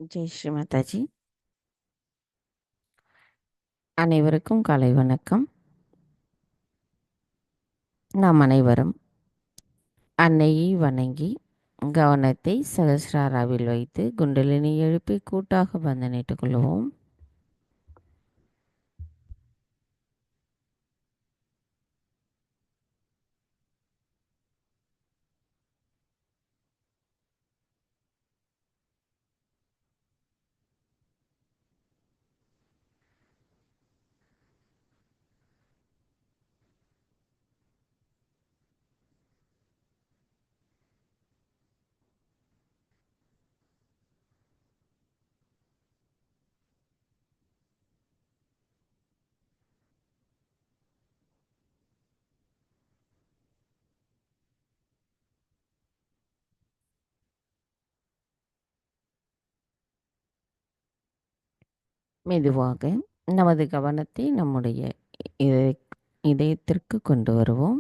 ஜெய் ஸ்ரீ மாதாஜி. அனைவருக்கும் காலை வணக்கம். நாம் அனைவரும் அன்னையை வணங்கி கவனத்தை சகஸ்ராராவில் வைத்து குண்டலினி எழுப்பி கூட்டாக வந்தனைத்துக் கொள்வோம். மெதுவாக நமது கவனத்தை நம்முடைய இதயத்திற்கு கொண்டு வருவோம்.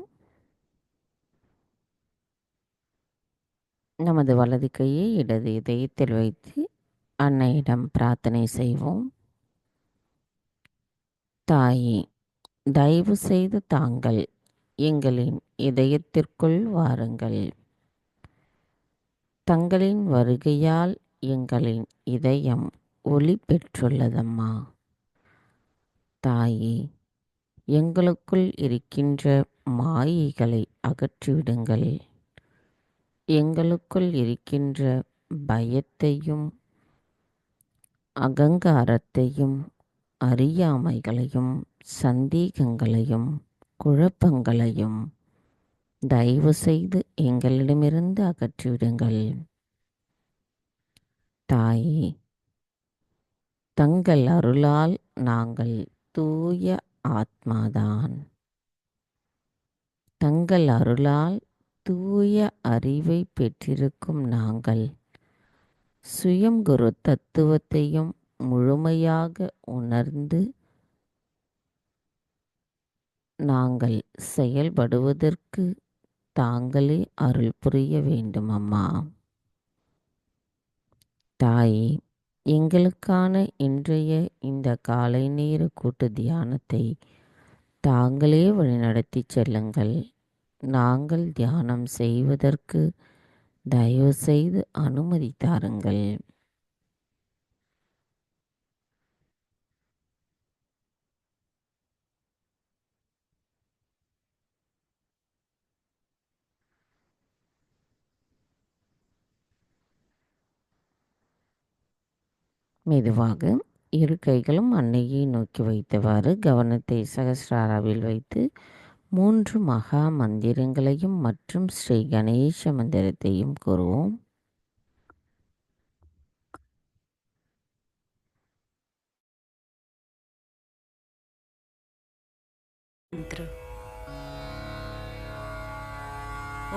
நமது வலது கையை இடது இதயத்தில் வைத்து அன்னையிடம் பிரார்த்தனை செய்வோம். தாயே, தயவு செய்து தாங்கள் எங்களின் இதயத்திற்குள் வாருங்கள். தங்களின் வருகையால் எங்களின் இதயம் ஒளி பெற்றுள்ளதம்மா. தாயே, எங்களுக்குள் இருக்கின்ற மாயைகளை அகற்றிவிடுங்கள். எங்களுக்குள் இருக்கின்ற பயத்தையும் அகங்காரத்தையும் அறியாமைகளையும் சந்தேகங்களையும் குழப்பங்களையும் தயவு செய்து எங்களிடமிருந்து அகற்றிவிடுங்கள். தாயே, தங்கள் அருளால் நாங்கள் தூய ஆத்மாதான். தங்கள் அருளால் தூய அறிவை பெற்றிருக்கும் நாங்கள் சுயம் குரு தத்துவத்தையும் முழுமையாக உணர்ந்து நாங்கள் செயல்படுவதற்கு தாங்களே அருள் புரிய வேண்டும் அம்மா. தாயே, எங்களுக்கான இன்றைய இந்த காலை நேர கூட்டு தியானத்தை தாங்களே வழிநடத்தி செல்லுங்கள். நாங்கள் தியானம் செய்வதற்கு தயவு செய்து அனுமதி தாருங்கள். மெதுவாக இரு கைகளும் அன்னையை நோக்கி வைத்தவாறு கவனத்தை சகஸ்ராராவில் வைத்து 3 மகா மந்திரங்களையும் மற்றும் ஸ்ரீ கணேச மந்திரத்தையும் கூறுவோம்.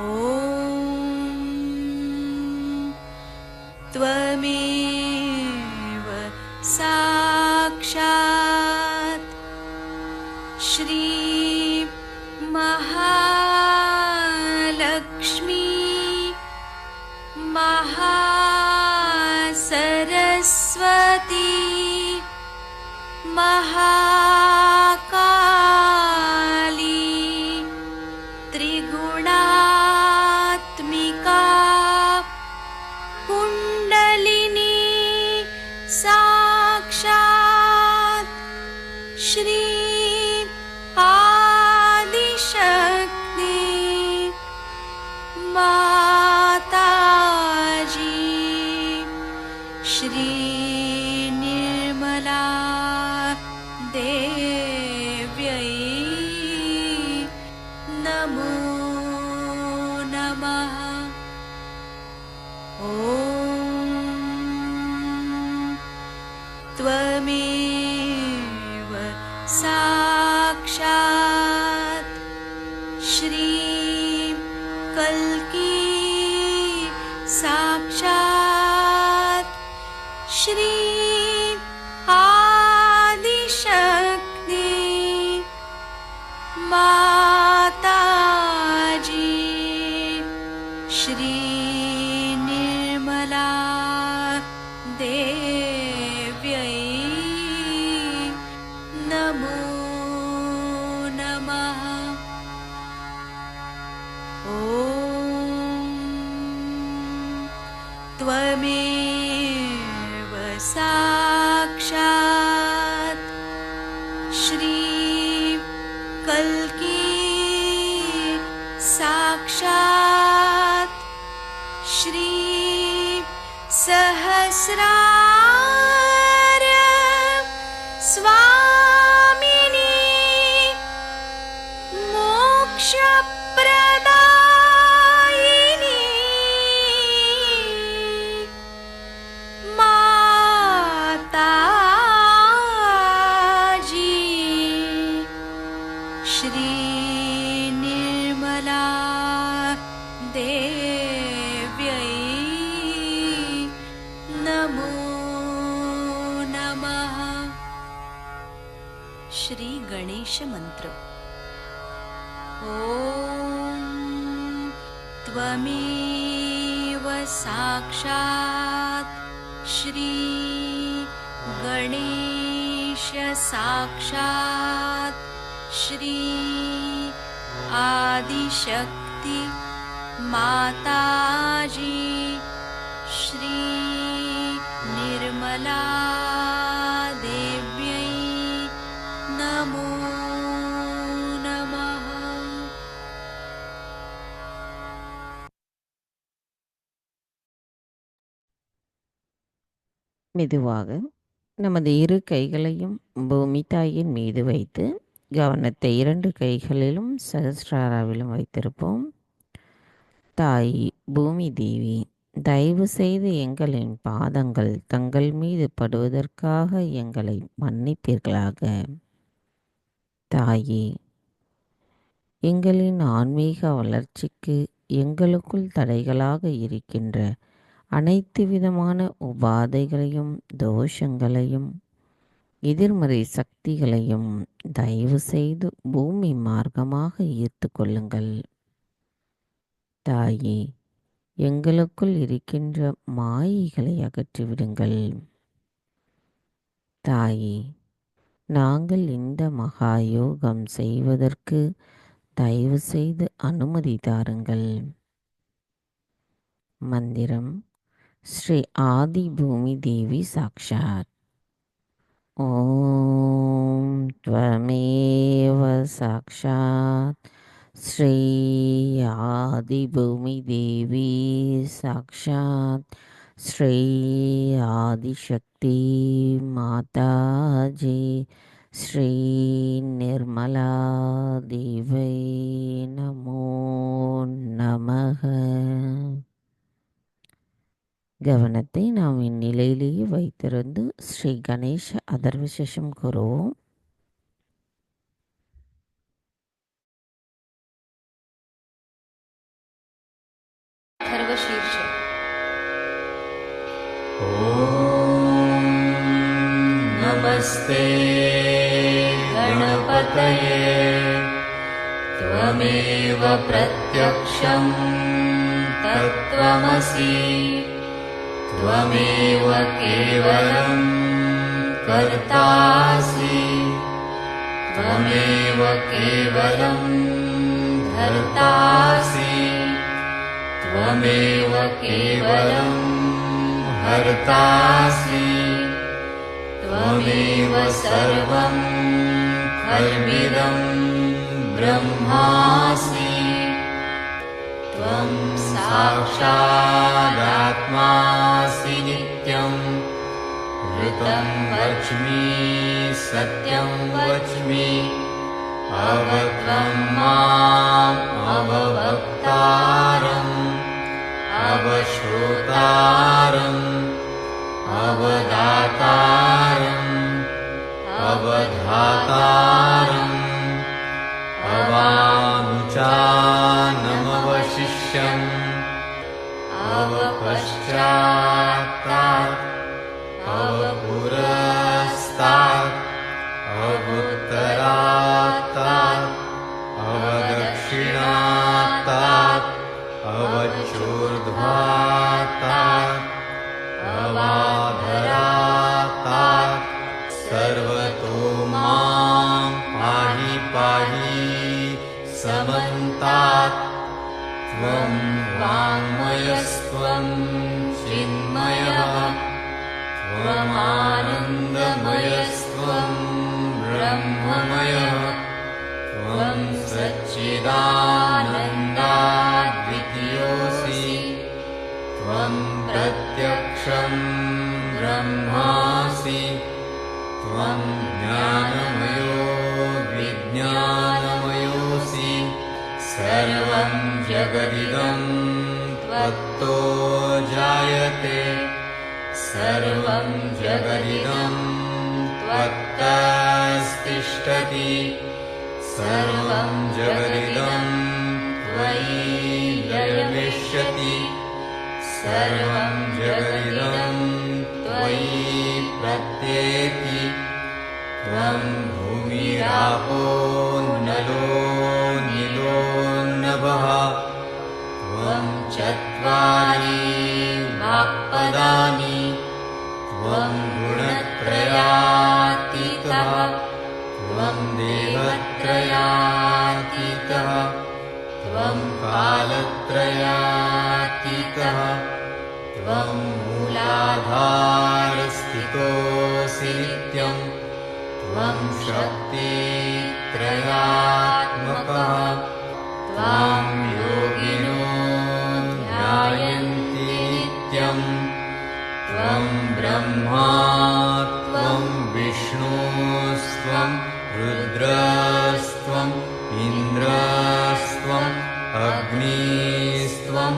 ஓம் त्वमेव साक्षात् श्री महालक्ष्मी महासरस्वती महाकाली त्रिगुणात्मिका कुण्डलिनी साक्षात् श्री आदिशक्ति माताजी श्री निर्मला देव्यै नमो नमः। ॐ त्वमेव साक्षात् श्री कल्की साक्षात् श्री आदिशक्ति माताजी श्री निर्मला देवी त्वमेव साक्षात् श्री कल्की साक्षात् श्री सहस्रार्य स्वामिनी मोक्षप्रदायिनी माताजी श्री निर्मला देव्यै नमो नमः। श्री गणेश मंत्र। ॐ त्वमेव साक्षात् श्री गणेश साक्षात् श्री आदिशक्ति माताजी श्री निर्मला देव्यै नमो नमः। மெதுவாக நமது இரு கைகளையும் பூமி தாயின் மீது வைத்து கவனத்தை 2 கைகளிலும் சஹஸ்ராராவிலும் வைத்திருப்போம். தாய் பூமி தேவி, தயவு செய்து எங்களின் பாதங்கள் தங்கள் மீது படுவதற்காக எங்களை மன்னிப்பீர்களாக. தாயே, எங்களின் ஆன்மீக வளர்ச்சிக்கு எங்களுக்குள் தடைகளாக இருக்கின்ற அனைத்து விதமான உபாதைகளையும் தோஷங்களையும் எதிர்மறை சக்திகளையும் தயவு செய்து பூமி மார்க்கமாக ஈர்த்து கொள்ளுங்கள். தாயே, எங்களுக்குள் இருக்கின்ற மாயைகளை அகற்றிவிடுங்கள். தாயே, நாங்கள் இந்த மகா யோகம் செய்வதற்கு தயவு செய்து அனுமதி தாருங்கள். மந்திரம் ஸ்ரீ ஆதி பூமி தேவி சாக்ஷாத். ஓம் த்வமேவ சாக்ஷாத் ஸ்ரீ ஆதி பூமி தேவி சாக்ஷாத் ஸ்ரீ ஆதிசக்தி மாதாஜி ஸ்ரீ நிர்மலா தேவை நமோ நமக. கவனத்தை நாம் இந்நிலையிலேயே வைத்திருந்து ஸ்ரீ கணேஷ அதர்வசேஷம் கூறுவோம். अथर्वशीर्ष। नमस्ते गणपतये त्वमेव प्रत्यक्षं तत्त्वमसि त्वमेव केवलं कर्तासि त्वमेव केवलं धर्तासि त्वमेव केवलं हर्तासि त्वमेव सर्वं खल्विदं ब्रह्मासि त्वं साक्षादात्मासि नित्यं ऋतं वच्मि सत्यं वच्मि अवत्वं माम् अववक्तारम् अवश्रोतारम् अवदातारम् अवधातारम् अवानुचानमवशिष्यम् अवपश्चात्तात् अवपुरस्तात् अवुत्तरात्तात् अवदक्षिणात्तात् अवचूर्ध्वात्तात् अवाधरात्तात् सर्वतो मां पाहि पाहि समन्तात् त्वं वाङ्मयस्त्वं चिन्मयः त्वमानन्दमयस्त्वं ब्रह्ममयः त्वं सच्चिदानन्दाद्वितीयोऽसि त्वं प्रत्यक्षं ब्रह्मासि त्वं ज्ञानमयो विज्ञानमयोऽसि सर्वं जगदिदं त्वत्तो जायते सर्वं जगदिदं त्वत्तस्तिष्ठति सर्वं जगदिदं त्वयि लयमिष्यति सर्वं जगदिदं त्वयि प्रत्येति त्वं भूमिरापो नलो नीलो नभः त्वं चत्वारि वाक्पदानि त्वं गुणत्रयातीतः त्वं देवत्रयातीतः त्वं कालत्रयातीतः त्वं मूलाधारस्थितोऽसि नित्यं त्वं शक्तित्रयात्मकः त्वां योगिनो ध्यायन्ति नित्यं त्वं ब्रह्मा त्वं विष्णुस्त्वं रुद्रस्त्वम् इन्द्रस्त्वम् अग्निस्त्वं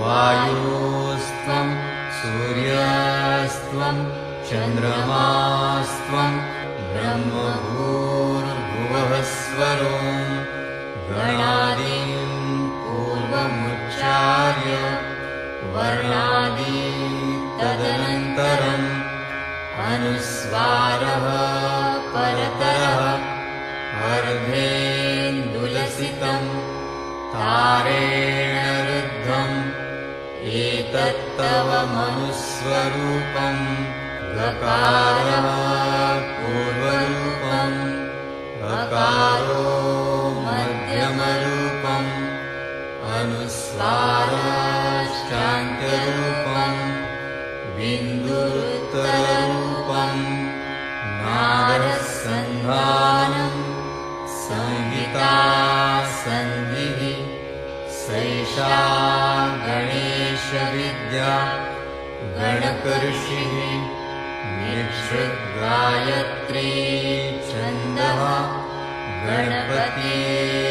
वायुस्त्वं सूर्यस्त्वं चन्द्रमास्त्वं ब्रह्मभूर्भुवः स्वरो गणादीं पूर्वमुच्चार्य वर्णादि तदनन्तरम् अनुस्वारः परतरः अर्धेन्दुलसितं तारेण रुद्धम् एतत्तव मनुस्वरूपं गकारः पूर्वरूपम् अकारो मध्यमरूपम् अनुस्वाराश्चान्त्यरूपम् बिन्दुरुत्तररूपम् नादसन्धानम् संहिता सन्धिः सैषा गणेशविद्या गणकऋषिः निःसृद्गायत्री छन्दः गणपतिर्देवता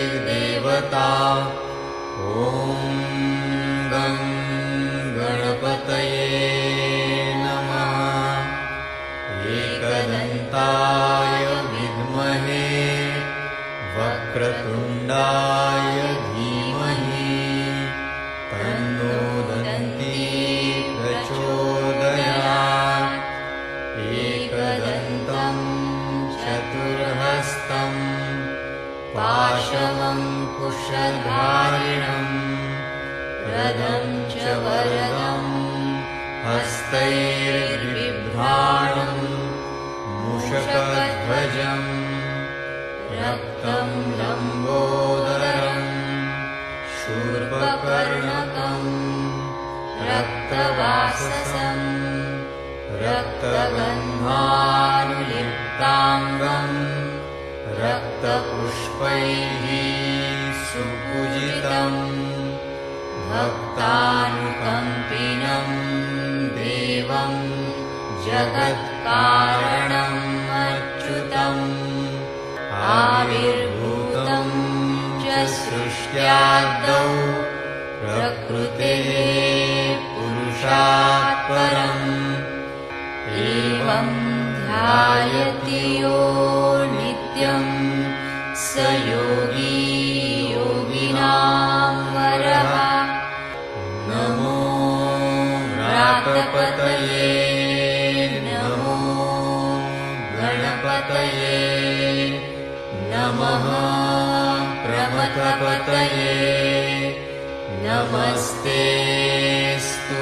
ॐ गं गणपतये नमः एकदन्ताय विद्महे वक्रतुण्डाय धीमहि तन्नो दन्ती प्रचोदयात् एकदन्तं चतुर्हस्तं पाशमङ्कुशधारिणं रदं च वरदं हस्तैर्बिभ्राणं मूषकध्वजम् रक्तं लम्बोदरं शूर्पकर्णकं रक्तवाससं रक्तगन्धानुलिप्ताङ्गं रक्तपुष्पैः सुपूजितं भक्तानुकम्पिनं देवं जगत्कारणम् अच्युतम् आविर्भूतं च सृष्ट्यादौ प्रकृतेः पुरुषात् परम् एवं ध्यायति यो नित्यं स योगी योगिनां वरः नमो व्रातपतये नमो गणपतये नमः प्रमथपतये नमस्तेऽस्तु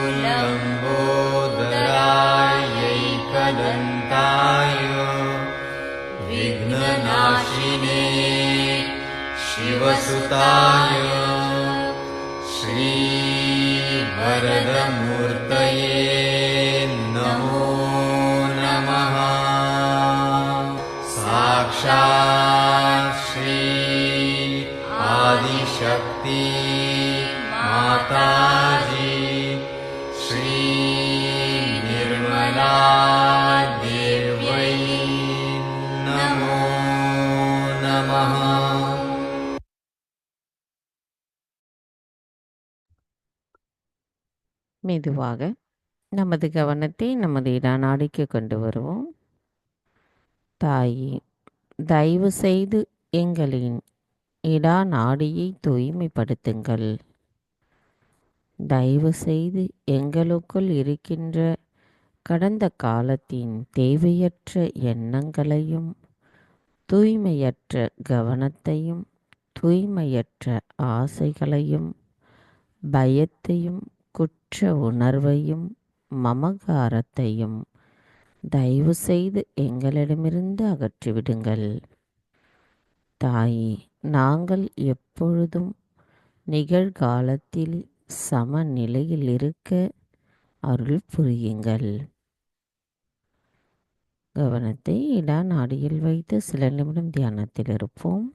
लम्बोदरायैकदन्ताय विघ्ननाशिने शिवसुताय श्रीवरदमूर्तये माताजी श्री निर्मला देव्यै नमो नमः. மெதுவாக நமது கவனத்தை நமது இடநாடிக்கு கொண்டு வருவோம். தாயே, தயவு செய்து எங்களின் இடநாடியை தூய்மைப்படுத்துங்கள். தயவு செய்து எங்களுக்குள் இருக்கின்ற கடந்த காலத்தின் தேவையற்ற எண்ணங்களையும் தூய்மையற்ற கவனத்தையும் தூய்மையற்ற ஆசைகளையும் பயத்தையும் குற்ற உணர்வையும் மமகாரத்தையும் தயவு செய்து எங்களிடமிருந்து அகற்றிவிடுங்கள். தாயே, நாங்கள் எப்பொழுதும் நிகழ்காலத்தில் சமநிலையில் இருக்க அருள் புரியுங்கள். கவனத்தை இடநாடியில் வைத்து சில நிமிடம் தியானத்தில் இருப்போம்.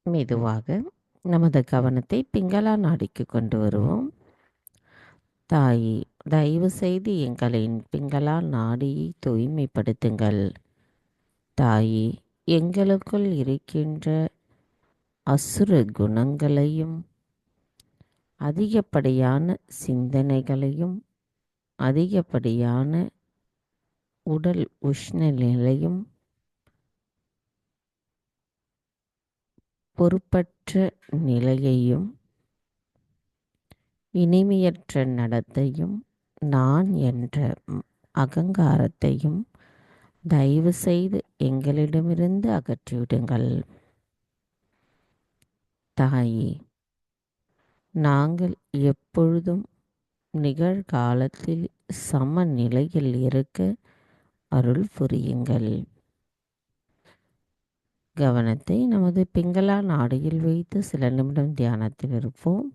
மெதுவாக நமது கவனத்தை பிங்களா நாடிக்கு கொண்டு வருவோம். தாயே, தயவு செய்து எங்களின் பிங்களா நாடியை தூய்மைப்படுத்துங்கள். தாயே, எங்களுக்குள் இருக்கின்ற அசுர குணங்களையும் அதிகப்படியான சிந்தனைகளையும் அதிகப்படியான உடல் உஷ்ண நிலையும் பொறுப்பற்ற நிலையையும் இனிமையற்ற நடத்தையும் நான் என்ற அகங்காரத்தையும் தயவு செய்து எங்களிடமிருந்து அகற்றிவிடுங்கள். தாயே, நாங்கள் எப்பொழுதும் நிகழ்காலத்தில் சமநிலையில் இருக்க அருள் புரியுங்கள். கவனத்தை நமது பிங்களா நாடியில் வைத்து சில நிமிடம் தியானத்தில் இருப்போம்.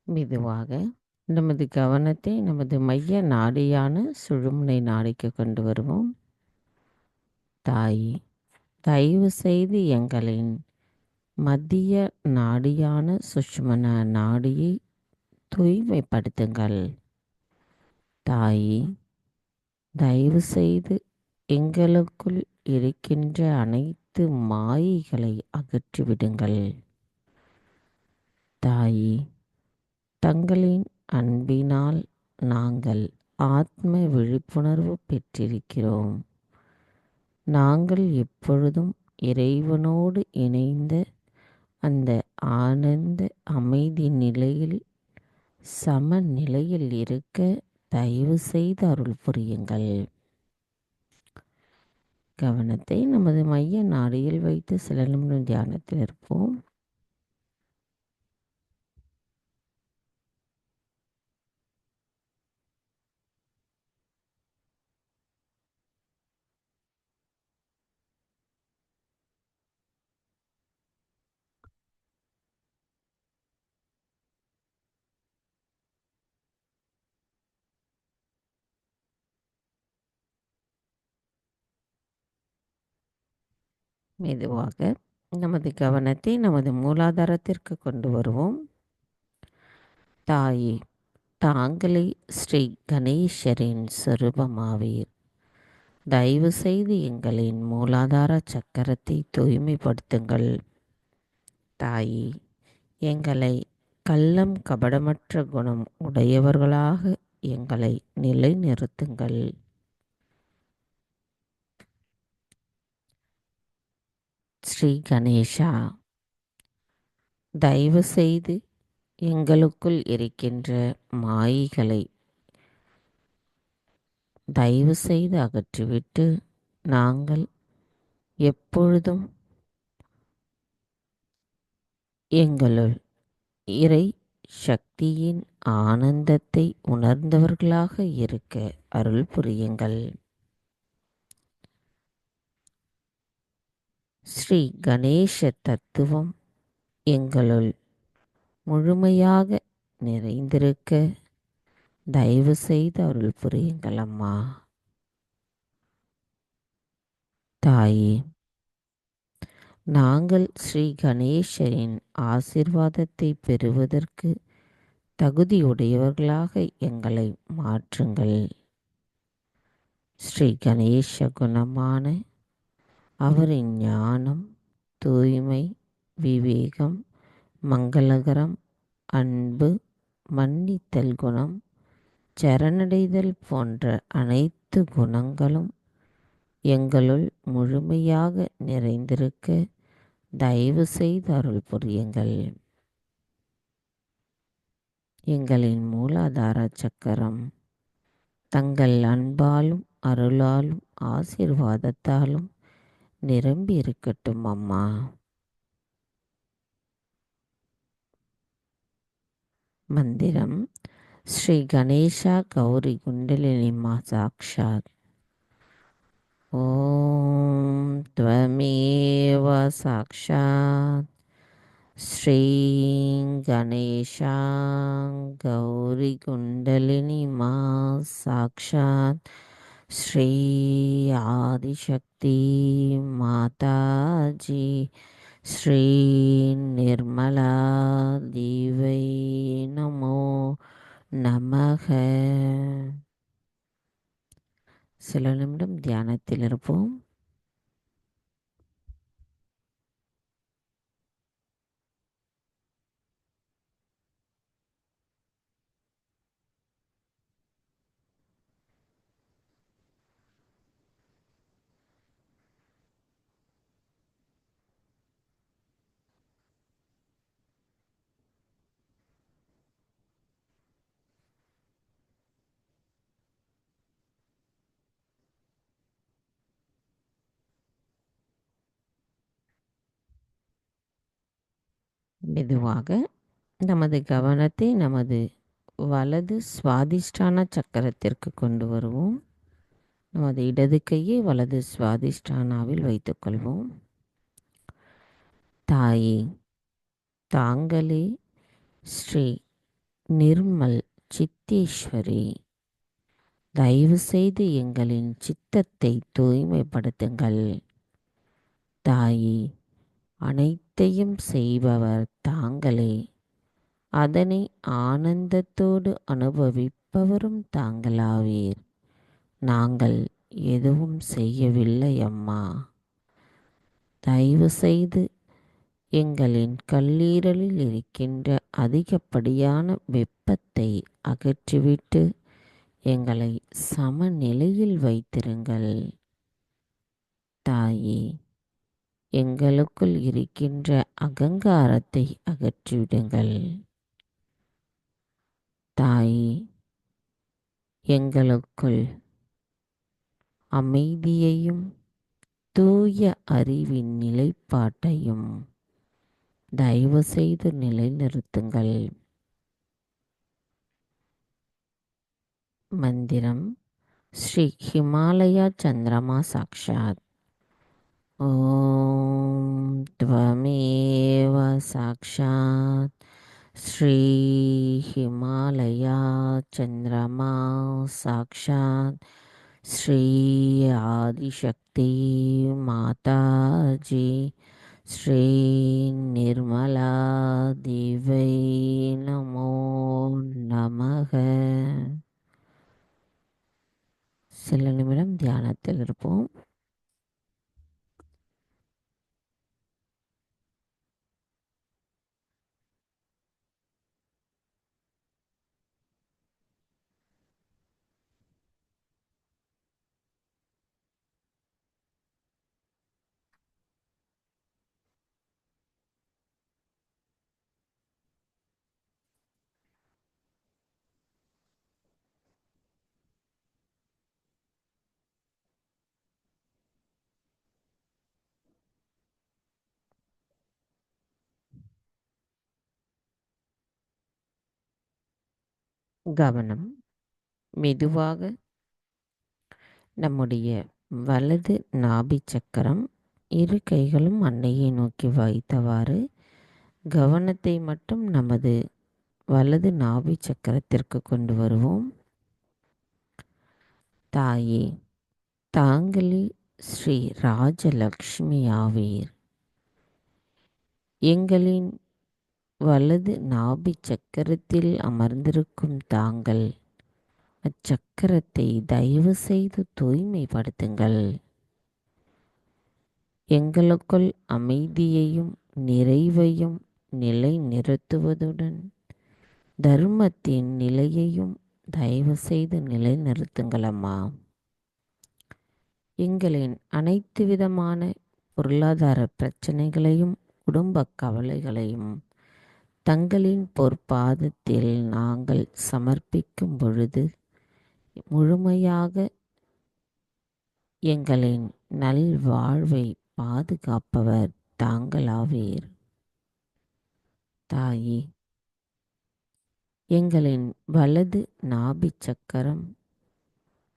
மெதுவாக நமது கவனத்தை நமது மைய நாடியான சுழுமுனை நாடிக்கு கொண்டு வருவோம். தாயே, தயவு செய்து எங்களின் மத்திய நாடியான சுஷ்மன நாடியை தூய்மைப்படுத்துங்கள். தாயே, தயவு செய்து எங்களுக்குள் இருக்கின்ற அனைத்து மாயைகளை அகற்றிவிடுங்கள். தாயே, தங்களின் அன்பினால் நாங்கள் ஆத்ம விழிப்புணர்வு பெற்றிருக்கிறோம். நாங்கள் எப்பொழுதும் இறைவனோடு இணைந்த அந்த ஆனந்த அமைதி நிலையில் சமநிலையில் இருக்க தயவு செய்து அருள் புரியுங்கள். கவனத்தை நமது மைய நாடியில் வைத்து சில நிமிடம் தியானத்தில் இருப்போம். மெதுவாக நமது கவனத்தை நமது மூலாதாரத்திற்கு கொண்டு வருவோம். தாயே, தாங்களே ஸ்ரீ கணேசரின் சொரூபமாவீர். தயவு செய்து எங்களின் மூலாதார சக்கரத்தை தூய்மைப்படுத்துங்கள். தாயே, எங்களை கள்ளம் கபடமற்ற குணம் உடையவர்களாக எங்களை நிலைநிறுத்துங்கள். ஸ்ரீ கணேஷா, தயவு செய்து எங்களுக்குள் இருக்கின்ற மாயைகளை தயவு செய்து அகற்றிவிட்டு நாங்கள் எப்பொழுதும் எங்களுள் இறை சக்தியின் ஆனந்தத்தை உணர்ந்தவர்களாக இருக்க அருள் புரியுங்கள். ஸ்ரீ கணேச தத்துவம் எங்களுள் முழுமையாக நிறைந்திருக்க தயவு செய்து அருள் புரியுங்கள் அம்மா. தாயே, நாங்கள் ஸ்ரீ கணேசரின் ஆசிர்வாதத்தை பெறுவதற்கு தகுதியுடையவர்களாக எங்களை மாற்றுங்கள். ஸ்ரீ கணேச குணமான அவரின் ஞானம், தூய்மை, விவேகம், மங்களகரம், அன்பு, மன்னித்தல் குணம், சரணடைதல் போன்ற அனைத்து குணங்களும் எங்களுள் முழுமையாக நிறைந்திருக்க தயவு செய்து அருள் புரியுங்கள். எங்களின் மூலாதார சக்கரம் தங்கள் அன்பாலும் அருளாலும் ஆசீர்வாதத்தாலும் நிரம்பி இருக்கட்டும் அம்மா. மந்திரம். ஸ்ரீ கணேசா கௌரி குண்டலினிமா சாக்ஷாத். ஓம் த்வமேவ சாக்ஷாத் ஸ்ரீ கணேசா கௌரி குண்டலினிமா சாக்ஷாத் ஸ்ரீ ஆதிசக்தி மாதாஜி ஸ்ரீ நிர்மலா தேவை நமோ நமக. சில நிமிடம் தியானத்தில் இருப்போம். மெதுவாக நமது கவனத்தை நமது வலது சுவாதிஷ்டான சக்கரத்திற்கு கொண்டு வருவோம். நமது இடது கையை வலது சுவாதிஷ்டானாவில் வைத்துக்கொள்வோம். தாயே, தாங்களே ஸ்ரீ நிர்மல் சித்தேஸ்வரி, தயவு செய்து எங்களின் சித்தத்தை தூய்மைப்படுத்துங்கள். தாயே, அனைத்தையும் செய்பவர் தாங்களே, அதனை ஆனந்தத்தோடு அனுபவிப்பவரும் தாங்களாவீர். நாங்கள் எதுவும் செய்யவில்லை அம்மா. தயவு செய்து எங்களின் கல்லீரலில் இருக்கின்ற அதிகப்படியான வெப்பத்தை அகற்றிவிட்டு எங்களை சமநிலையில் வைத்திருங்கள். தாயே, எங்களுக்குள் இருக்கின்ற அகங்காரத்தை அகற்றிவிடுங்கள். தாயே, எங்களுக்குள் அமைதியையும் தூய அறிவின் நிலைப்பாட்டையும் தயவு செய்து நிலைநிறுத்துங்கள். மந்திரம். ஸ்ரீ ஹிமாலயா சந்திரமா சாக்ஷாத். ஓம் த்வமேவ சாக்ஷாத் ஸ்ரீ ஹிமாலயா சந்திரமா சாக்ஷாத் ஸ்ரீ ஆதிசக்தி மாதாஜி ஸ்ரீ நிர்மலா தேவை நமோ நமக. சில நிமிடம் தியானத்தில் இருப்போம். கவனம் மெதுவாக நம்முடைய வலது நாபி சக்கரம், இரு கைகளும் அன்னையை நோக்கி வைத்தவாறு கவனத்தை மட்டும் நமது வலது நாபி சக்கரத்திற்கு கொண்டு வருவோம். தாயே, தாங்களே ஸ்ரீ ராஜலக்ஷ்மி ஆவீர். எங்களின் வலது நாபி சக்கரத்தில் அமர்ந்திருக்கும் தாங்கள் அச்சக்கரத்தை தயவு செய்து தூய்மைப்படுத்துங்கள். எங்களுக்குள் அமைதியையும் நிறைவையும் நிலை நிறுத்துவதுடன் தர்மத்தின் நிலையையும் தயவு செய்து நிலைநிறுத்துங்கள் அம்மா. எங்களின் அனைத்து விதமான பொருளாதார பிரச்சனைகளையும் குடும்ப கவலைகளையும் தங்களின் பொற்பாதத்தில் நாங்கள் சமர்ப்பிக்கும் பொழுது முழுமையாக எங்களின் நல்வாழ்வை பாதுகாப்பவர் தாங்களாவீர். தாயே, எங்களின் வலது நாபி சக்கரம்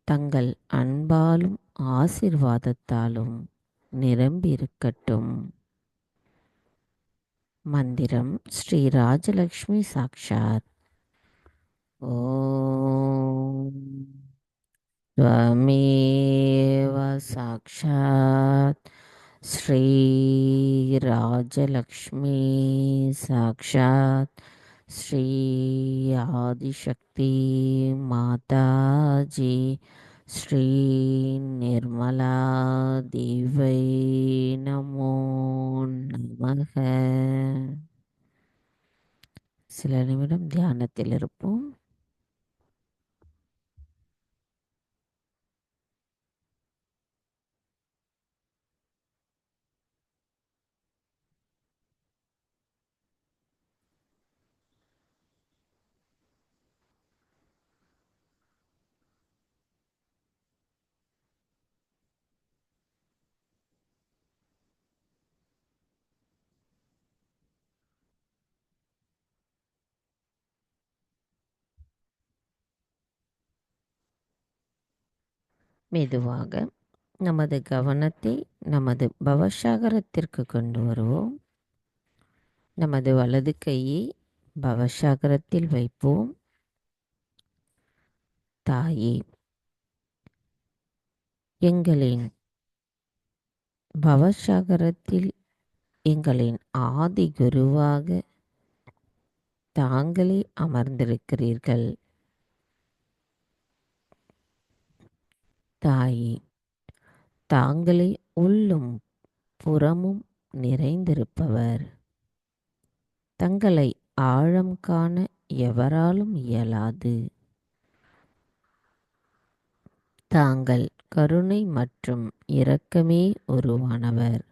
தங்கள் அன்பாலும் ஆசிர்வாதத்தாலும் நிரம்பியிருக்கட்டும். மந்திரம் ஸ்ரீ ராஜலக்ஷ்மி சாக்ஷாத். ஓம் त्वमेव साक्षात् श्री राजलक्ष्मी साक्षात् श्री आदिशक्ति माताजी श्री निर्मला देवै नमो நமக. சில நிமிடம் தியானத்தில் இருப்போம். மெதுவாக நமது கவனத்தை நமது பவசாகரத்திற்கு கொண்டு வருவோம். நமது வலது கையை பவசாகரத்தில் வைப்போம். தாயே, எங்களின் பவசாகரத்தில் எங்களின் ஆதி குருவாக தாங்களே அமர்ந்திருக்கிறீர்கள். தாயே, தாங்களே உள்ளும் புறமும் நிறைந்திருப்பவர். தங்களை ஆழம் காண எவராலும் இயலாது. தாங்கள் கருணை மற்றும் இரக்கமே உருவானவர்.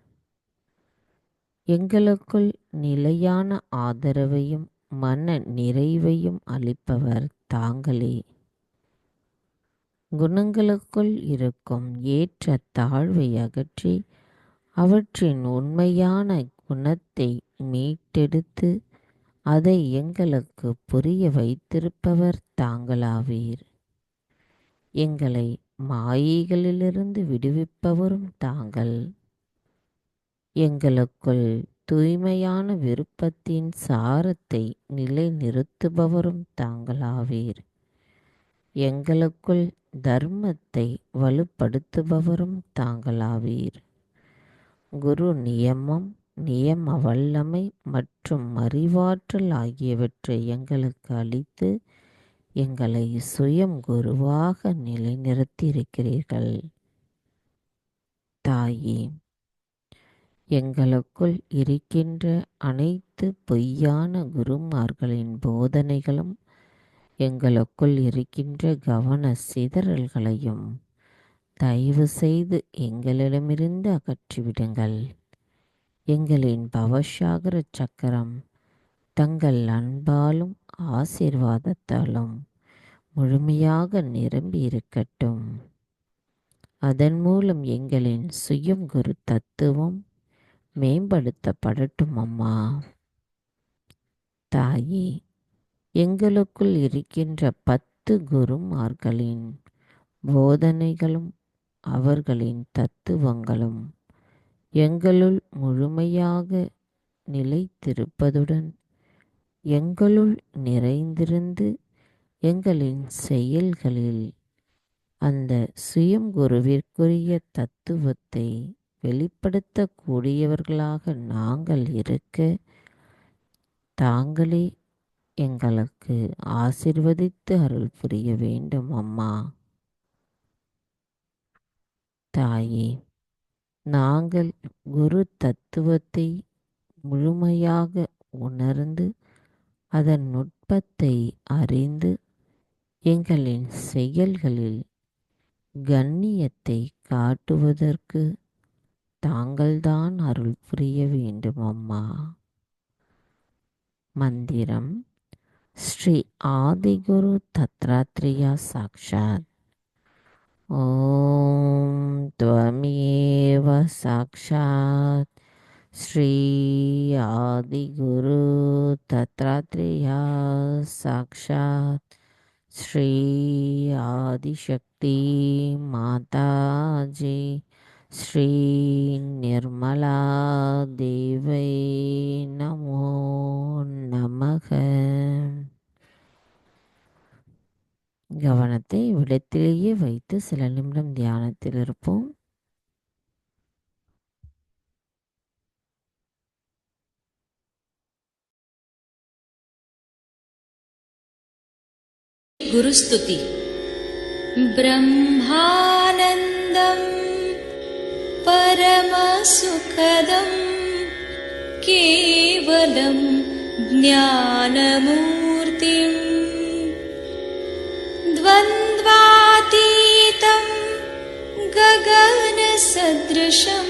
எங்களுக்குள் நிலையான ஆதரவையும் மன நிறைவையும் அளிப்பவர் தாங்களே. குணங்களுக்குள் இருக்கும் ஏற்ற தாழ்வை அகற்றி அவற்றின் உண்மையான குணத்தை மீட்டெடுத்து அதை எங்களுக்கு புரிய வைத்திருப்பவர் தாங்களாவீர். எங்களை மாயைகளிலிருந்து விடுவிப்பவரும் தாங்கள். எங்களுக்குள் தூய்மையான விருப்பத்தின் சாரத்தை நிலைநிறுத்துபவரும் தாங்களாவீர். எங்களுக்குள் தர்மத்தை வலுப்படுத்துபவரும் தாங்களாவீர். குரு நியமம், நியம வல்லமை மற்றும் அறிவாற்றல் ஆகியவற்றை எங்களுக்கு அளித்து எங்களை சுயம் குருவாக நிலைநிறுத்தி இருக்கிறீர்கள். தாயே, எங்களுக்குள் இருக்கின்ற அனைத்து பொய்யான குருமார்களின் போதனைகளும் எங்களுக்குள் இருக்கின்ற கவன சிதறல்களையும் தயவு செய்து எங்களிடமிருந்து அகற்றிவிடுங்கள். எங்களின் பவசாகர சக்கரம் தங்கள் அன்பாலும் ஆசீர்வாதத்தாலும் முழுமையாக நிரம்பி இருக்கட்டும். அதன் மூலம் எங்களின் சுயம் குரு தத்துவம் மேம்படுத்தப்படட்டும் அம்மா. தாயே, எங்களுக்குள் இருக்கின்ற 10 குருமார்களின் போதனைகளும் அவர்களின் தத்துவங்களும் எங்களுள் முழுமையாக நிலைத்திருப்பதுடன் எங்களுள் நிறைந்திருந்து எங்களின் செயல்களில் அந்த சுயம் குருவிற்குரிய தத்துவத்தை வெளிப்படுத்தக்கூடியவர்களாக நாங்கள் இருக்க தாங்களே எங்களுக்கு ஆசிர்வதித்து அருள் புரிய வேண்டும் அம்மா. தாயே, நாங்கள் குரு தத்துவத்தை முழுமையாக உணர்ந்து அதன் நுட்பத்தை அறிந்து எங்களின் செயல்களில் கண்ணியத்தை காட்டுவதற்கு தாங்கள்தான் அருள் புரிய வேண்டும் அம்மா. மந்திரம் ஸ்ரீ ஆதிகுரு தத்ராத்ரேயா சாக்ஷாத். ஓம் த்வமேவ சாக்ஷாத் ஸ்ரீ ஆதிகுரு தத்ராத்ரேயா சாக்ஷாத் ஸ்ரீ ஆதிசக்தி மாதாஜி ஸ்ரீ நிர்மலா தேவை நமோ நமக. கவனத்தை விடத்திலேயே வைத்து சில நிமிடம் தியானத்தில் இருப்போம். गुरुस्तुति. ब्रह्मानन्दं परमसुखदं केवलं ज्ञानमूर्तिं द्वन्द्वातीतं गगनसदृशं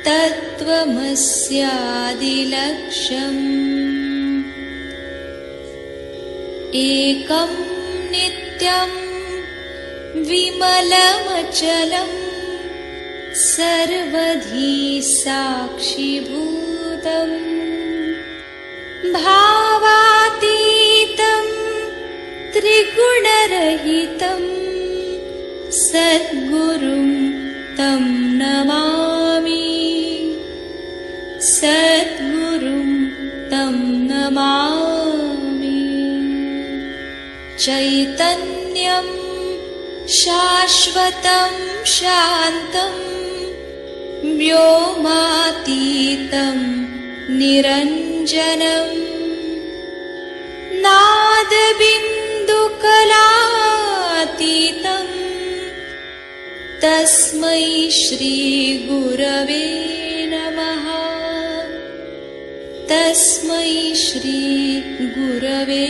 तत्त्वमस्यादिलक्ष्यम् एकं नित्यं विमलमचलं सर्वधी साक्षिभूतं भावातीतं त्रिगुणरहितं सद्गुरुं तं नमामि. सद्गुरुं तं नमामि. चैतन्यं शाश्वतं शान्तं व्योमातीतं निरञ्जनं नादबिन्दुकलातीतं तस्मै श्रीगुरवे नमः. तस्मै श्रीगुरवे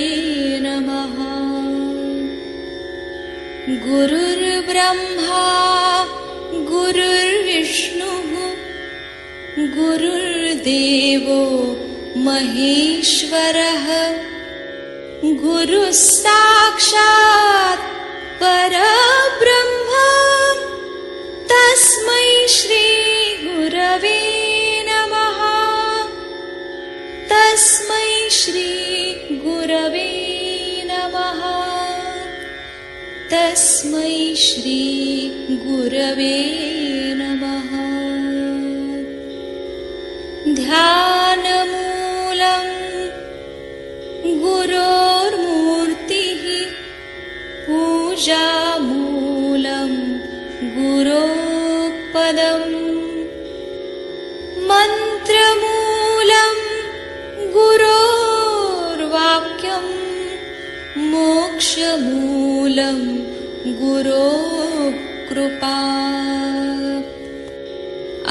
नमः. गुरुर्ब्रह्मा गुरुर्विष्णुः गुरुर्देवो महेश्वरः गुरुः साक्षात् परब्रह्म. तस्मै श्रीगुरवे नमः. तस्मै श्रीगुरवे नमः. तस्मै श्रीगुरवे नमः. ध्यानमूलं गुरोर्मूर्तिः पूजामूलं गुरोपदं मन्त्रमूलं गुरोर्वाक्यं मोक्षमूलं गुरोः कृपा.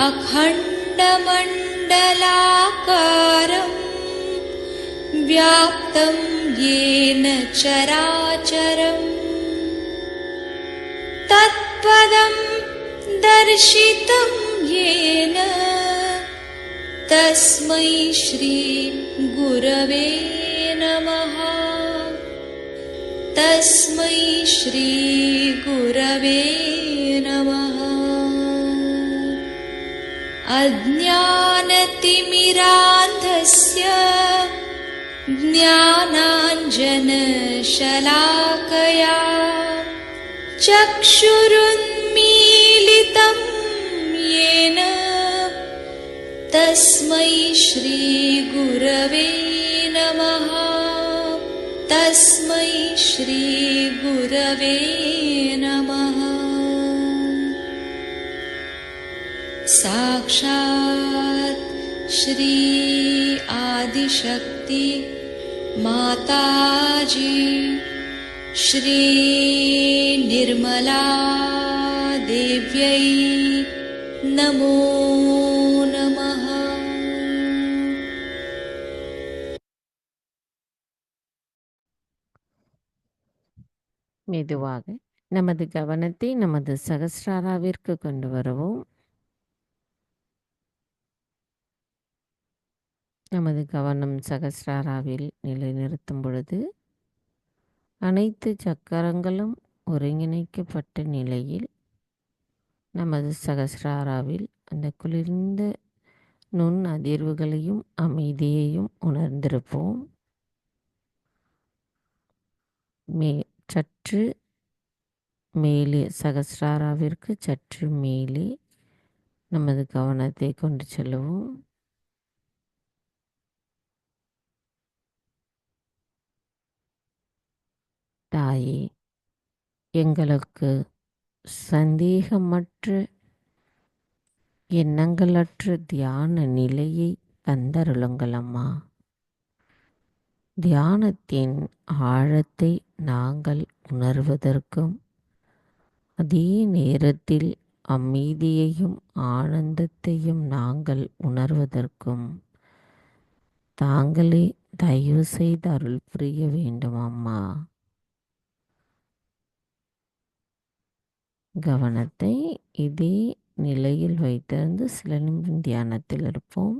अखण्डमण्डलाकारं व्याप्तं येन चराचरं तत्पदं दर्शितं येन तस्मै श्रीगुरवे नमः. तस्मै श्रीगुरवे नमः. अज्ञानतिमिरान्धस्य ज्ञानाञ्जनशलाकया चक्षुरुन्मीलितं येन तस्मै श्रीगुरवे नमः। तस्मै श्रीगुरवे नमः। साक्षात् श्री आदिशक्ति माताजी श्री निर्मला देव्यै नमो नमः। மெதுவாக நமது கவனத்தை நமது சகஸ்ராராவிற்கு கொண்டு வருவோம். நமது கவனம் சகஸ்ராராவில் நிலைநிறுத்தும் பொழுது அனைத்து சக்கரங்களும் ஒருங்கிணைக்கப்பட்ட நிலையில் நமது சகஸ்ராராவில் அந்த குளிர்ந்த நுண் அதிர்வுகளையும் அமைதியையும் உணர்ந்திருப்போம். சற்று மேலே சகஸ்ராராவிற்கு சற்று மேலே நமது கவனத்தை கொண்டு செல்லுவோம். தாயே, எங்களுக்கு சந்தேகமற்ற எண்ணங்களற்ற தியான நிலையை தந்தருளுங்கள் அம்மா. தியானத்தின் ஆழத்தை நாங்கள் உணர்வதற்கும் அதே நேரத்தில் அமைதியையும் ஆனந்தத்தையும் நாங்கள் உணர்வதற்கும் தாங்களே தயவு செய்து அருள் புரிய வேண்டும் அம்மா. கவனத்தை இதே நிலையில் வைத்திருந்து சில நிமிடம் தியானத்தில் இருப்போம்.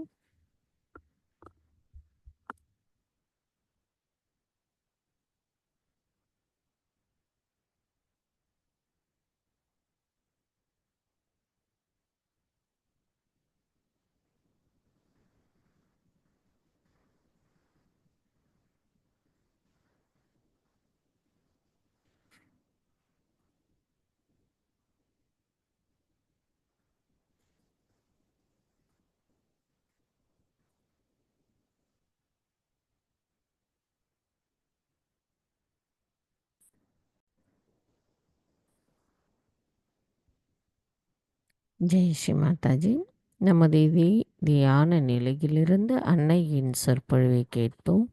ஜெய் ஸ்ரீ மாதாஜி. நமது இதே தியான நிலையிலிருந்து அன்னையின் சொற்பொழிவை கேட்போம்.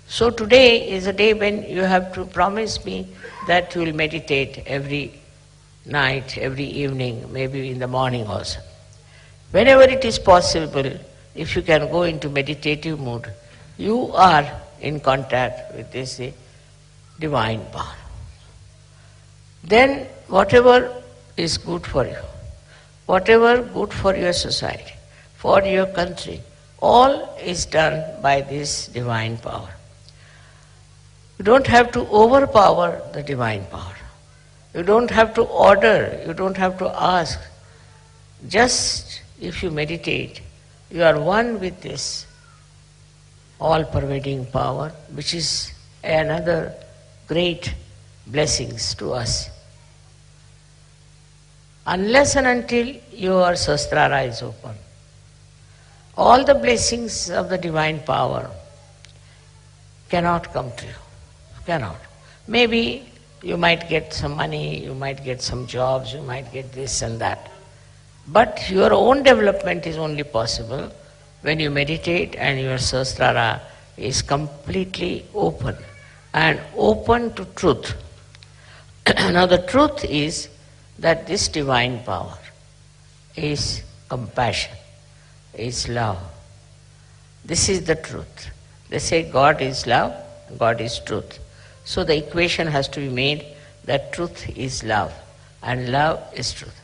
So today is a day when you have to promise me that you will meditate every night, every evening, maybe in the morning also. Whenever it is possible, if you can go into meditative mood, you are in contact with this divine power. Then whatever is good for you, whatever good for your society, for your country, all is done by this divine power. You don't have to overpower the divine power. You don't have to order, you don't have to ask. Just if you meditate, you are one with this all-pervading power, which is another great blessings to us. Unless and until your Sahasrara is open, all the blessings of the divine power cannot come to you. Cannot. Maybe you might get some money, you might get some jobs, you might get this and that. But your own development is only possible when you meditate and your Sahasrara is completely open and open to truth. Now the truth is that this divine power is compassion, is love. This is the truth. They say God is love, God is truth. So the equation has to be made that truth is love and love is truth.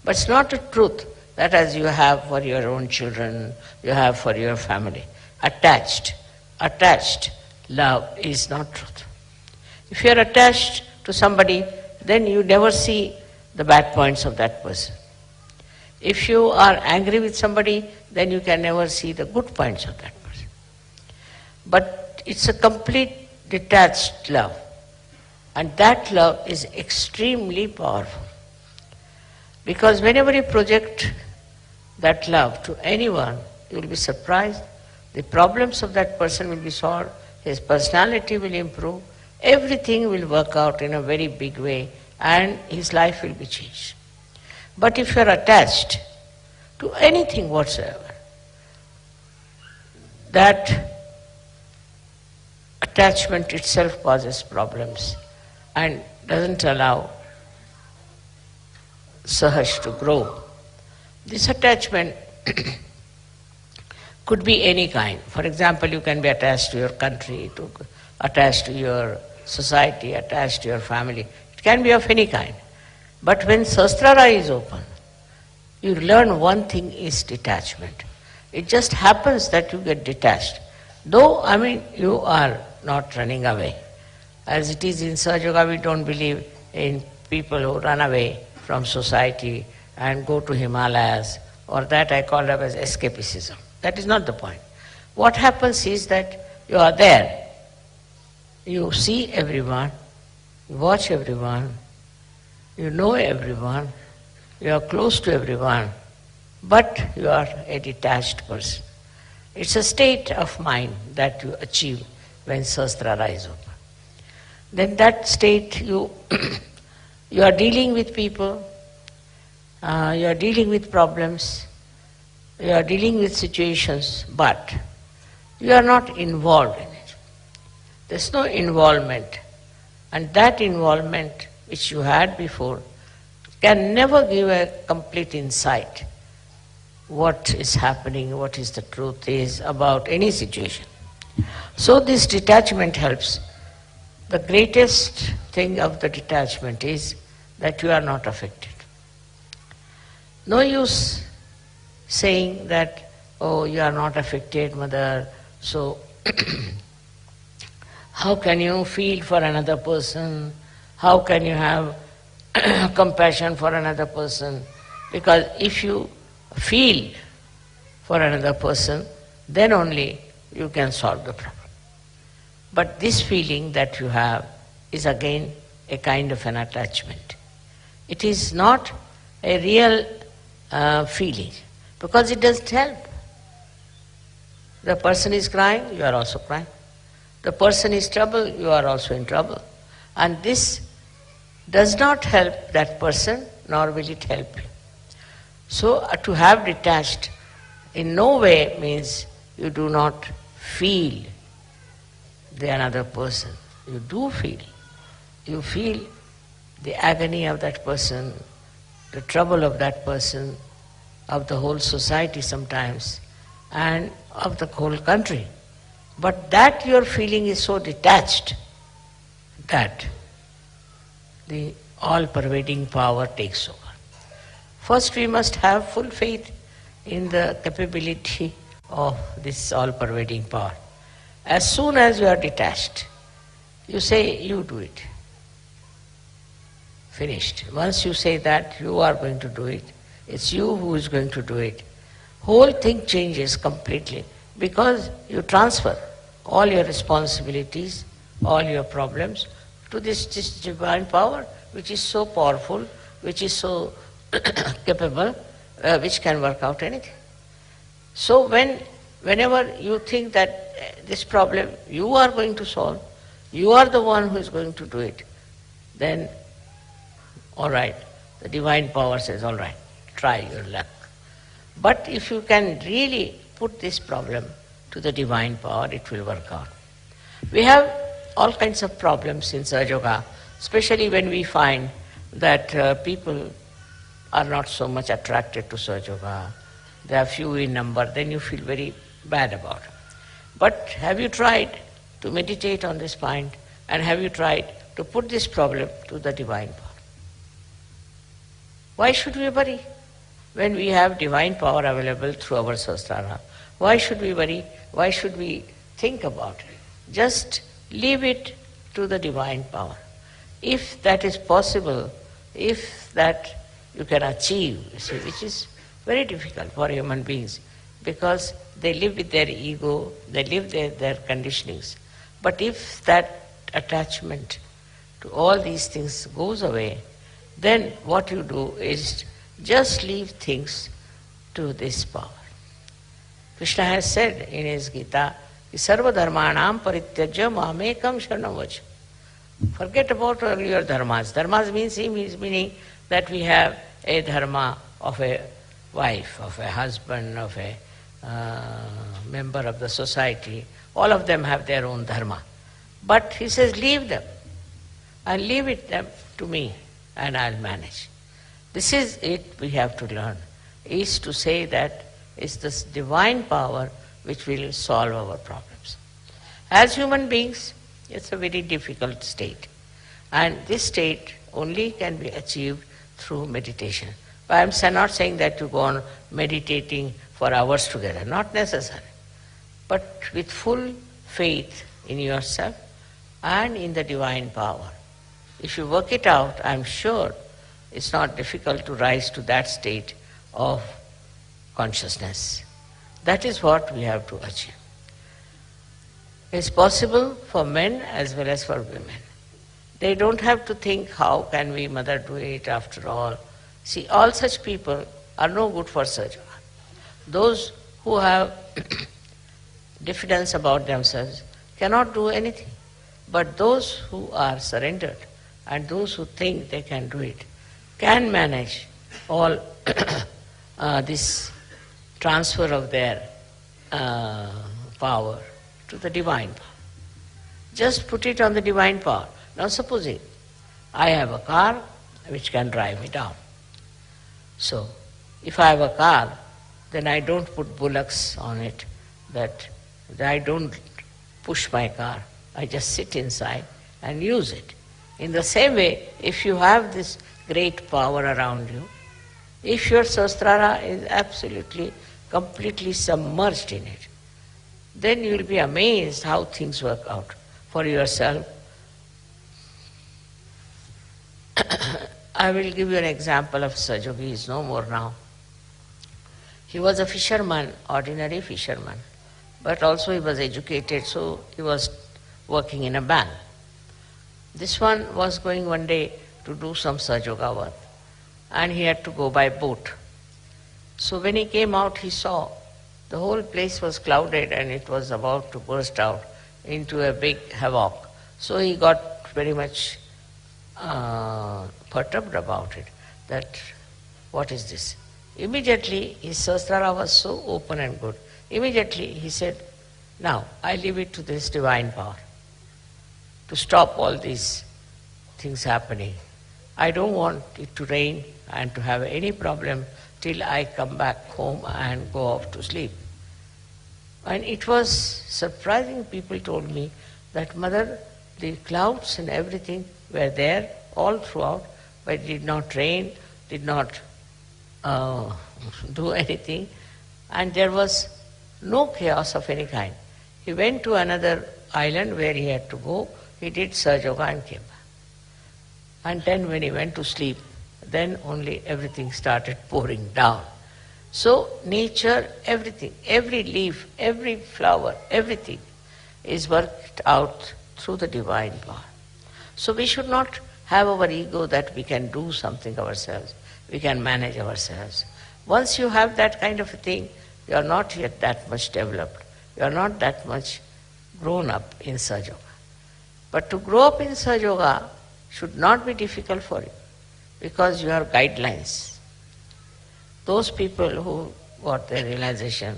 But it's not a truth that as you have for your own children, you have for your family. Attached love is not truth. If you are attached to somebody, then you never see the bad points of that person. If you are angry with somebody, then you can never see the good points of that person. But it's a complete detached love. And that love is extremely powerful. Because whenever you project that love to anyone, you will be surprised. The problems of that person will be solved, his personality will improve, everything will work out in a very big way, and his life will be changed. But if you are attached to anything whatsoever, that attachment itself causes problems and doesn't allow Sahaj to grow. This attachment could be any kind. For example, you can be attached to your country, attached to your society, attached to your family. It can be of any kind. But when Sahasrara is open, you learn one thing is detachment. It just happens that you get detached. Though, you are not running away. As it is in Sahaja Yoga, we don't believe in people who run away from society and go to Himalayas, or that I call up as escapism. That is not the point. What happens is that you are there. You see everyone, you watch everyone, you know everyone, you are close to everyone, but you are a detached person. It's a state of mind that you achieve when Sahasrara is open. Then that state you are dealing with people, you are dealing with problems, you are dealing with situations, but you are not involved in it. There's no involvement. And that involvement which you had before can never give a complete insight what is happening, what is the truth is about any situation. So this detachment helps. The greatest thing of the detachment is that you are not affected. No use saying that, oh, you are not affected, mother, so how can you feel for another person? How can you have compassion for another person? Because if you feel for another person, then only you can solve the problem. But this feeling that you have is again a kind of an attachment. It is not a real feeling, because it doesn't help. The person is crying, you are also crying. The person is troubled, you are also in trouble. And this does not help that person, nor will it help you. So to have detached in no way means you do not feel the another person. You do feel. You feel the agony of that person, the trouble of that person, of the whole society sometimes, and of the whole country. But that your feeling is so detached that the all-pervading power takes over. First we must have full faith in the capability of this all-pervading power. As soon as you are detached, you say, you do it. Finished. Once you say that, you are going to do it, it's you who is going to do it, whole thing changes completely, because you transfer all your responsibilities, all your problems to this divine power, which is so powerful, which is so capable, which can work out anything. So whenever you think that this problem you are going to solve, you are the one who is going to do it, then all right, the divine power says, all right, try your luck. But if you can really put this problem to the divine power, it will work out. We have all kinds of problems in Sahaja Yoga, especially when we find that people are not so much attracted to Sahaja Yoga. They are few in number, then you feel very bad about it. But have you tried to meditate on this point, and have you tried to put this problem to the divine power? Why should we worry when we have divine power available through our Sahasrara? Why should we worry? Why should we think about it? Just leave it to the divine power. If that is possible, if that you can achieve, you see, which is very difficult for human beings, because they live with their ego, they live their conditionings. But if that attachment to all these things goes away, then what you do is just leave things to this power. Krishna has said in his Gita, Sarva dharmanam parityajya mamekam sharanam vaja. Forget about all your dharmas. Dharmas meaning that we have a dharma of a wife, of a husband, of a member of the society. All of them have their own dharma. But he says, leave them and leave it them to me and I'll manage. This is it we have to learn, is to say that it's this divine power which will solve our problems. As human beings, it's a very difficult state. And this state only can be achieved through meditation. But I'm not saying that you go on meditating for hours together, not necessary. But with full faith in yourself and in the divine power. If you work it out, I'm sure it's not difficult to rise to that state of consciousness. That is what we have to achieve. It's possible for men as well as for women. They don't have to think, how can we mother do it after all? See, all such people are no good for Sahaja. Those who have diffidence about themselves cannot do anything. But those who are surrendered and those who think they can do it can manage all this transfer of their power to the divine power. Just put it on the divine power. Now supposing I have a car which can drive me down. So if I have a car, then I don't put bullocks on it, that I don't push my car. I just sit inside and use it. In the same way, if you have this great power around you, if your Sahasrara is absolutely, completely submerged in it, then you will be amazed how things work out for yourself. I will give you an example of Sahaja. He is no more now. He was a fisherman, ordinary fisherman, but also he was educated, so he was working in a bank. This one was going one day to do some Sahaja work, and he had to go by boat. So when he came out, he saw the whole place was clouded and it was about to burst out into a big havoc. So he got very much perturbed about it, that what is this? Immediately his Sahasrara was so open and good. Immediately he said, now I leave it to this divine power to stop all these things happening. I don't want it to rain and to have any problem till I come back home and go off to sleep. And it was surprising. People told me that, Mother, the clouds and everything were there all throughout, but it did not rain, did not do anything, and there was no chaos of any kind. He went to another island where he had to go, he did Sahaja Yoga and came back. And then when he went to sleep, then only everything started pouring down. So nature, everything, every leaf, every flower, everything is worked out through the divine power. So we should not have our ego that we can do something ourselves, we can manage ourselves. Once you have that kind of a thing, you are not yet that much developed, you are not that much grown up in Sahaja Yoga. But to grow up in Sahaja Yoga should not be difficult for you, because you have guidelines. Those people who got their realization,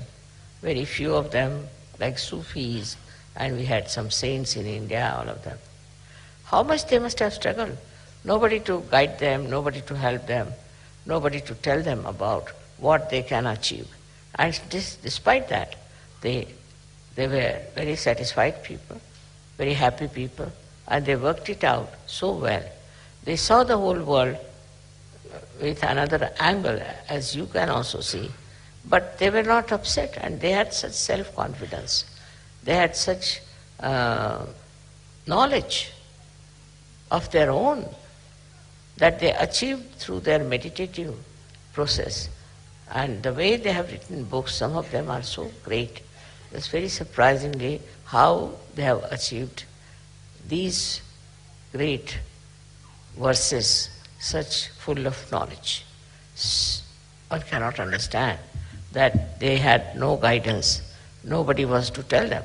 very few of them, like Sufis, and we had some saints in India, all of them, how much they must have struggled. Nobody to guide them, nobody to help them, nobody to tell them about what they can achieve. And despite that, they were very satisfied people, very happy people, and they worked it out so well. They saw the whole world with another angle, as you can also see, but they were not upset, and they had such self-confidence. They had such knowledge of their own that they achieved through their meditative process. And the way they have written books, some of them are so great. It's very surprisingly how they have achieved these great verses, such full of knowledge. One cannot understand that they had no guidance, nobody was to tell them.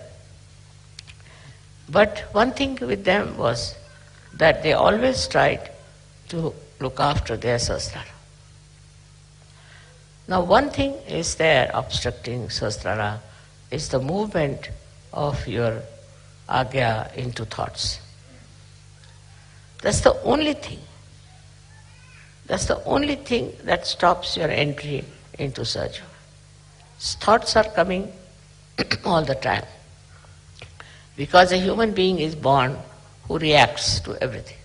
But one thing with them was that they always tried to look after their sahasrara. Now one thing is there obstructing sahasrara is the movement of your agya into thoughts. That's the only thing. That's the only thing that stops your entry into Sahaja. Thoughts are coming all the time. Because a human being is born who reacts to everything.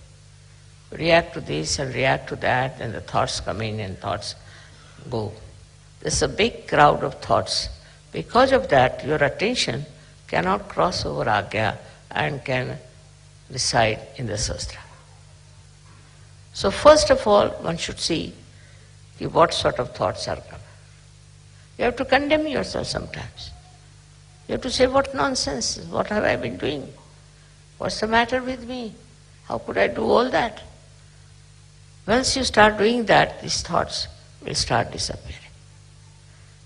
React to this and react to that, and the thoughts come in and thoughts go. There's a big crowd of thoughts. Because of that, your attention cannot cross over agya and can reside in the sahasrara. So first of all, one should see what sort of thoughts are coming. You have to condemn yourself sometimes. You have to say, what nonsense, what have I been doing? What's the matter with me? How could I do all that? Once you start doing that, these thoughts will start disappearing.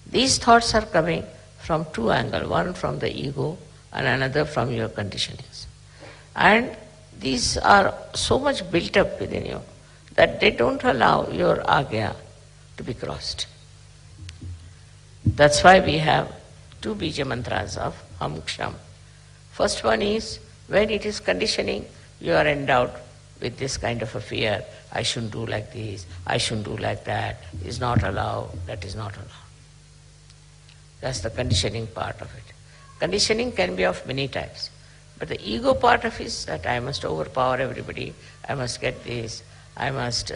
These thoughts are coming from two angles, one from the ego and another from your conditionings. And these are so much built up within you that they don't allow your agya to be crossed. That's why we have two bija mantras of Ham Ksham. First one is, when it is conditioning, you are endowed with this kind of a fear. I shouldn't do like this, I shouldn't do like that, is not allowed, that is not allowed. That's the conditioning part of it. Conditioning can be of many types. But the ego part of it is that I must overpower everybody, I must get this, I must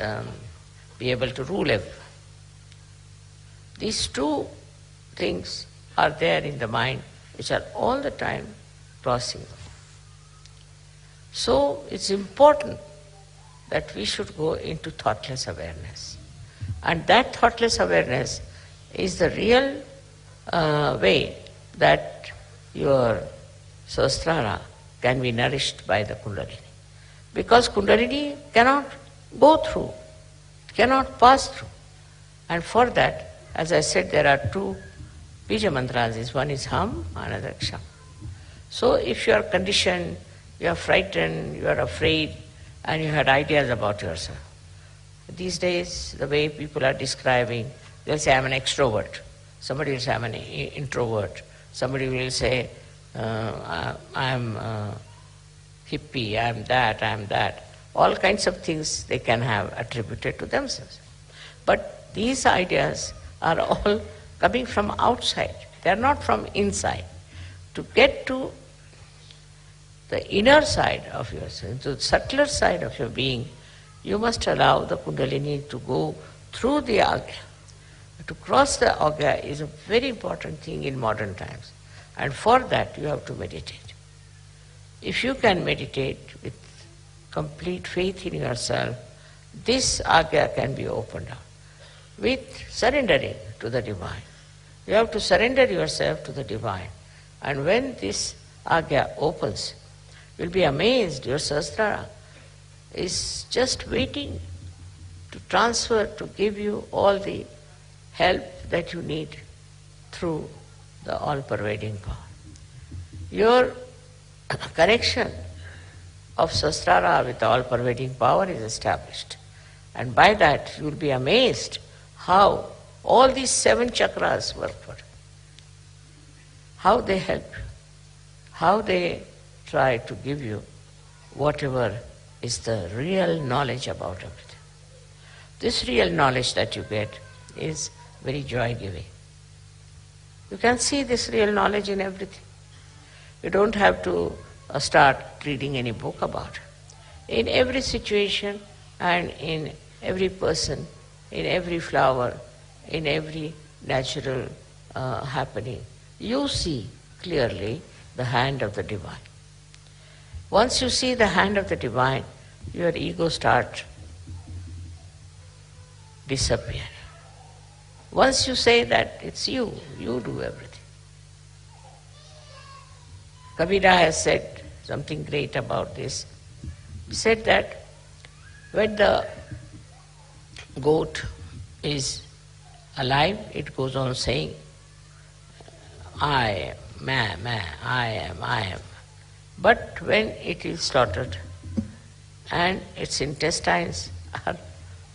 be able to rule everyone. These two things are there in the mind which are all the time crossing. So it's important that we should go into thoughtless awareness. And that thoughtless awareness is the real way that your sahasrara can be nourished by the Kundalini. Because Kundalini cannot go through, cannot pass through. And for that, as I said, there are two bija mantras. One is Ham, another Ksham. So if you are conditioned, you are frightened, you are afraid, and you had ideas about yourself. These days, the way people are describing, they'll say, I'm an extrovert. Somebody will say, I'm an introvert. Somebody will say, I'm hippie, I'm that. All kinds of things they can have attributed to themselves. But these ideas are all coming from outside. They are not from inside. To get to the inner side of yourself, to the subtler side of your being, you must allow the Kundalini to go through the agya. To cross the agya is a very important thing in modern times. And for that you have to meditate. If you can meditate with complete faith in yourself, this agya can be opened up with surrendering to the divine. You have to surrender yourself to the divine. And when this agya opens, you'll be amazed. Your sahasrara is just waiting to transfer, to give you all the help that you need through the all-pervading power. Your connection of sahasrara with the all-pervading power is established. And by that you will be amazed how all these 7 chakras work for you. How they help you. How they try to give you whatever is the real knowledge about everything. This real knowledge that you get is very joy-giving. You can see this real knowledge in everything. You don't have to start reading any book about it. In every situation and in every person, in every flower, in every natural happening, you see clearly the hand of the divine. Once you see the hand of the divine, your ego starts disappearing. Once you say that it's you do everything. Kabira has said something great about this. He said that when the goat is alive, it goes on saying, I am, I am. But when it is slaughtered and its intestines are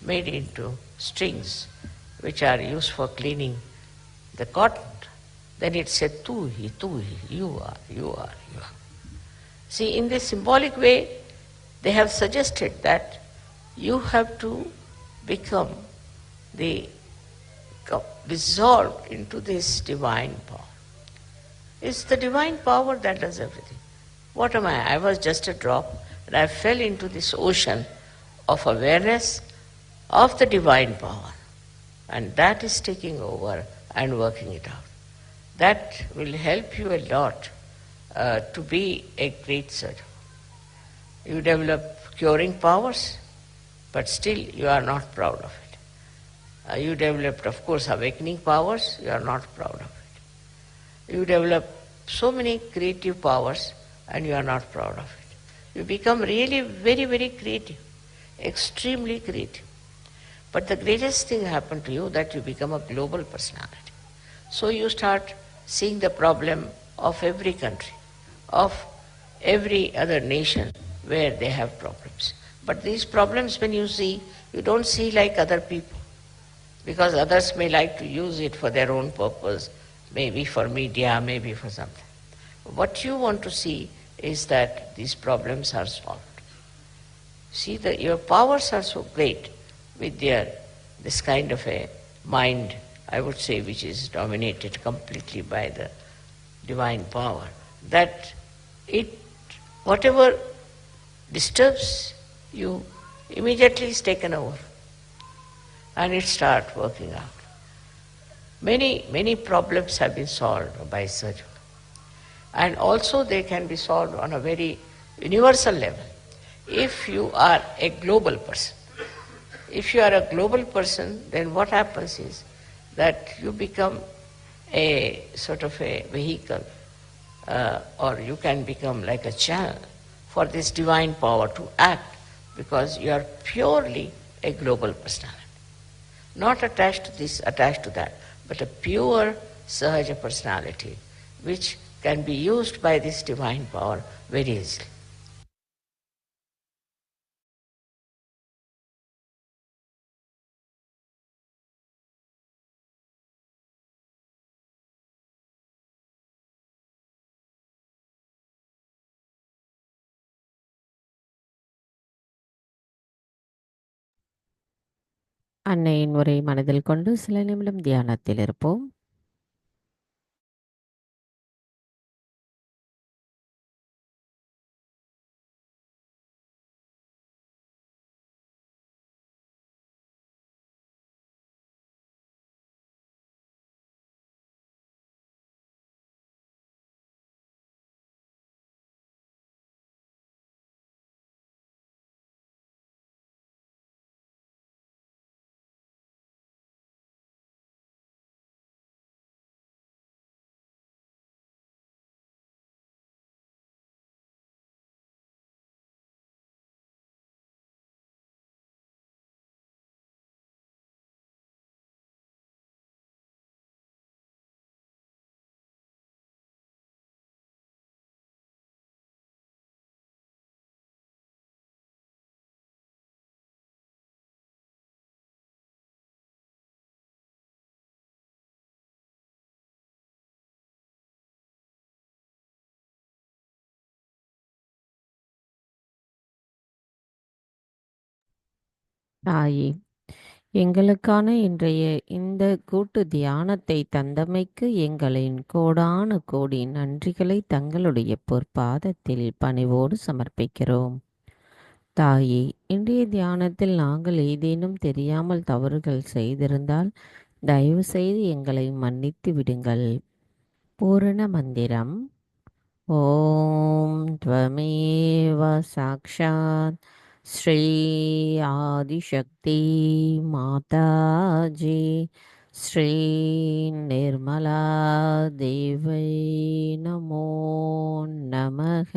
made into strings which are used for cleaning the cotton, then it said, tu hi, you are. See, in this symbolic way, they have suggested that you have to become dissolved into this divine power. It's the divine power that does everything. What am I? I was just a drop, and I fell into this ocean of awareness of the divine power. And that is taking over and working it out. That will help you a lot to be a great surgeon. You develop curing powers, but still you are not proud of it. You developed, of course, awakening powers, you are not proud of it. You develop so many creative powers, and you are not proud of it. You become really very, very creative, extremely creative. But the greatest thing happened to you that you become a global personality. So you start seeing the problem of every country, of every other nation where they have problems. But these problems, when you see, you don't see like other people, because others may like to use it for their own purpose, maybe for media, maybe for something. What you want to see is that these problems are solved. See, your powers are so great with this kind of a mind, I would say, which is dominated completely by the divine power, that whatever disturbs you immediately is taken over and it starts working out. Many problems have been solved by surgery. And also they can be solved on a very universal level. If you are a global person, then what happens is that you become a sort of a vehicle, or you can become like a channel for this divine power to act, because you are purely a global personality. Not attached to this, attached to that, but a pure Sahaja personality which can be used by this divine power very easily. அன்னையின் உரை மனதில் கொண்டு சில நிமிடம் தியானத்தில் இருப்போம். தாயே, எங்களுக்கான இன்றைய இந்த கூட்டு தியானத்தை தந்தமைக்கு எங்களின் கோடான கோடி நன்றிகளை தங்களுடைய பொற்பாதத்தில் பணிவோடு சமர்ப்பிக்கிறோம். தாயே, இன்றைய தியானத்தில் நாங்கள் ஏதேனும் தெரியாமல் தவறுகள் செய்திருந்தால் தயவு செய்து எங்களை மன்னித்து விடுங்கள். பூரண மந்திரம். ॐ त्वमेव साक्षात् श्री आदिशक्ति माताजी श्री निर्मला देवै நமோ நமக.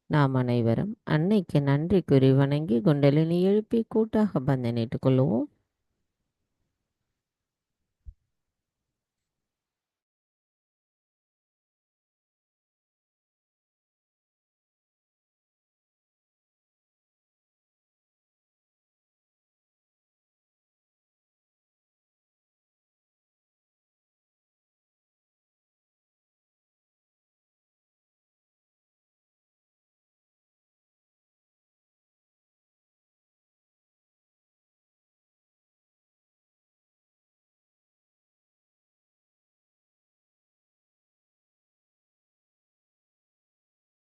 நாம் அனைவரும் அன்னைக்கு நன்றி கூறி வணங்கி குண்டலினி எழுப்பி கூட்டாக பந்தனிட்டுக் கொள்வோம்.